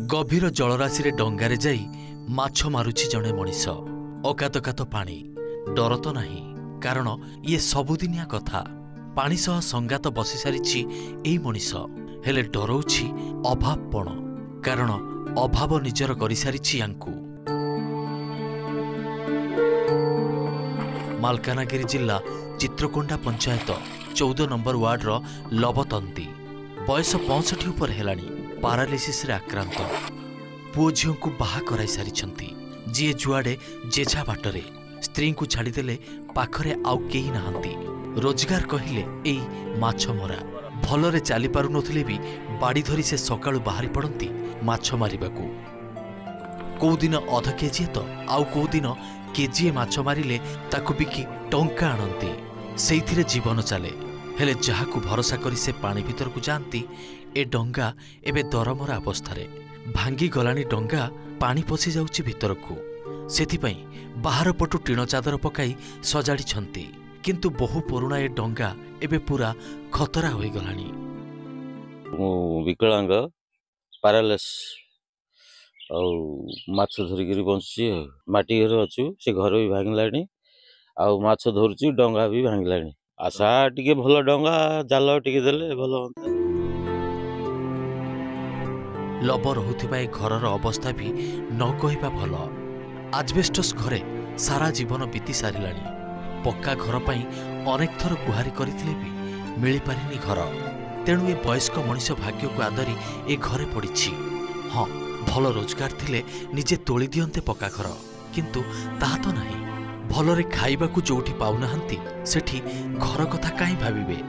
गभीर जलराशि डंगारे जाई माछ मारुछि जणे मनीष। अकातकात पानी डर तो नाही, कारण ये सबुदिनिया कथा। पानी सह संगात बसी सारिछि एई मनीष, हेले डरौछि अभावपण, कारण अभाव निजर करि सारिछि यांकु। मालकानगिरी जिला चित्रकोंडा पंचायत 14 नंबर वार्डर लबतंती बयस 65 उपर हेलानी। पारालिसिस रे आक्रांत पुओ झील को बाहा कराई सारिछंती। जी जुआडे जेझा बाटरे स्त्री को छाड़ीदेले पाखरे आउ केही नाहंती। रोजगार कहिले एई माछ मरा। भलरे चली पारु नथिले भी बाड़ी धरी से सकाळु बाहरी पड़ती माछ मारिबाकू। कौ दिन अध केजी तो आउ कौ दिन केजीए माछ मारिले ताकू बिकी टंका आणंती। सेइथिरे जीवन चले, हेले जहाकू भरोसा करी से पानी भीतर को जाती ए डंगा एबे दरमरा अवस्था भांगी गलानी। डंगा पानी पशि जाउछि भितरकू, सेथिपई बाहर पटु टीण चादर पकाई सजाड़ी, किंतु बहु पुराणा ए डंगा एबे पूरा खतरा होई गलानी। विकलांग पारालिस माछ धरिकी बंची माटी घर अच्छु, से घर भी भांगलानी, आउ माछ धरुची डंगा भी भांगलानी। आशा टिके भल डंगा जाल टिके देले भल होता। लब रहुथिबा ए घरर अवस्था भी न कहिबा भल। आजबेस्टस घरे सारा जीवन बीती सारिलानी। पक्का घर पाई अनेक थर गुहारी करथिले भी मिली पारिनी घर। तेणु ए वयस्क मनीष भाग्य को आदरी ए घरे पड़िछि। हाँ, भल रोजगार थिले निजे तोली दियंते पक्का घर, किंतु ताहा तो नाही। भलरे खाइबाकू जोठी पाउनाहांती सेठी घर कथा काई भाबिबे।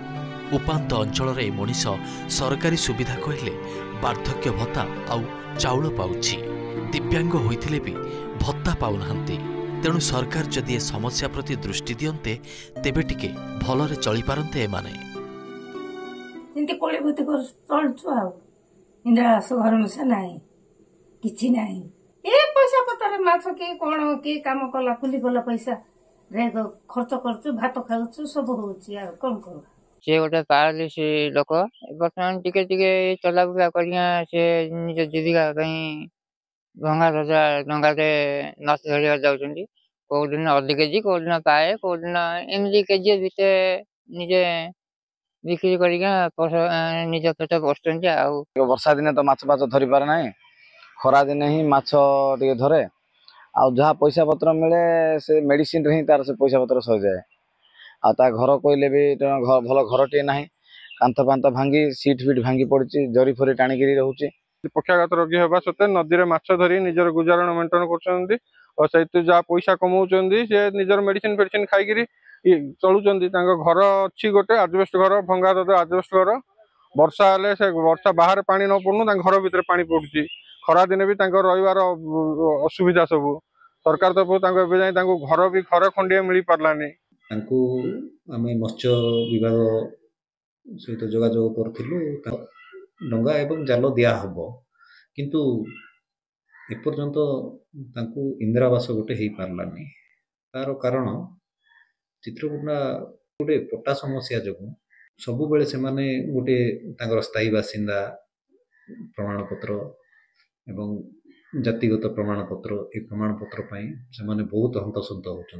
उपांत अंचल ए मनीष सरकारी सुविधा कहले वार्धक्य भत्ता आउ चाउल पाउछि। दिव्यांग होइथिले भी भत्ता पाउनाहांती। तेणु सरकार जदि ए समस्या प्रति दृष्टि दियंते तेबे टिके भलरे चली पारंते एमाने। इनके कोळेबुती कर चलछु आउ इंदिरा घर मुसा नाही किछि नाही। ए पैसा पतर माछ के कोन के काम कला कुली कला पैसा रे खर्च करछु, भात खाउछु, सब होछि यार कोन कर। से गोटे पारालिसिस लोक बर्तमान टिके टिके चलाबुला करिया से निज जीविका कहीं भंगा रजा डंगाटे माछ धरिया जाउछन्ती। को दिन अधि केजी, को दिन पाए, को दिन एमजी केजी भिते निजे बिक्री करिया निज पेट बसछन्ती। आउ वर्षा दिन तो माछ पाछ धरि पारे नाही, खरा दिन ही माछ टिके धरे। आ जहाँ पैसा पत्र मिले से मेडिसिन रे ही तार से पैसा पत्र सर जाए। आ ता घर कहले भी भल घरटे ना, कांथ पांथ भांगी सीट फिट भांगी पड़ी, जरी फरी टाणिकी रोचे। पक्षाघात रोगी होगा सत्वे नदी में माछ धरी निजर गुजारण मेंटेन कर जहाँ पैसा कमाउछन्ती से निजर मेडिसिन फेडिसिन खाई चलुचंती। घर अच्छी गोटे आजबेस्ट घर, भंगा आजबेस्ट घर। वर्षा हेले से वर्षा बाहर पानी न पड़ू घर भीतर पानी पड़ुची। खरा दिन भी रहिबार असुविधा सब। सरकार तरफ घर भी घर खंडिया मिल पार्लानी। आमे मत्स्य विभाग सहित जोगाजोग करथिलु। डंगा एवं जाल दिया हबो, किंतु एपर्यंत तांकु इंदिरावास गोटे हेई पारलानी। तार कारण चित्रकोंडा गोटे पट्टा समस्या जगु सबु बेले से माने गोटे तांकर स्थायी बासिंदा प्रमाणपत्र एवं जातिगत प्रमाणपत्र ए प्रमाणपत्र पाई से माने बहुत हंतसंत होचन।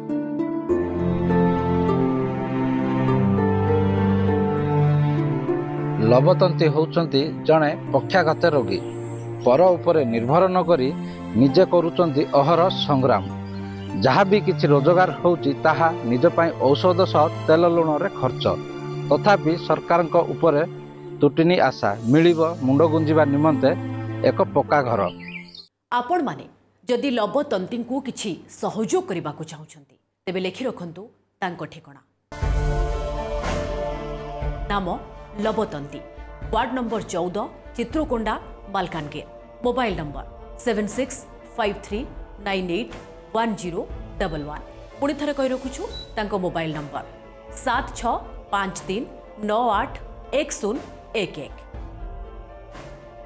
लबतंती होउचंती जणे पक्षाघात रोगी। पर उपरे निर्भर न करी निजे करूचंती अहर संग्राम। जहाँ भी किछि रोजगार होउची ताहा निज पाई औषध सह तेल लुण रे खर्च। तथापि सरकार उपरे तुटिनी आशा मिलिबो मुंड गुंजिबा निमंते एक पक्का घर। आपण माने जदि लबतंती को किछि सहयोग करबा को चाहुचंती तेबे लेखि रखंतु तांको ठिकाना। नाम लबतंती, ward number 14, Chitrakonda, Malkangiri. Mobile number 7653981011। पुणी थरे कहि रखुछु तांको मोबाइल नंबर 7653981011।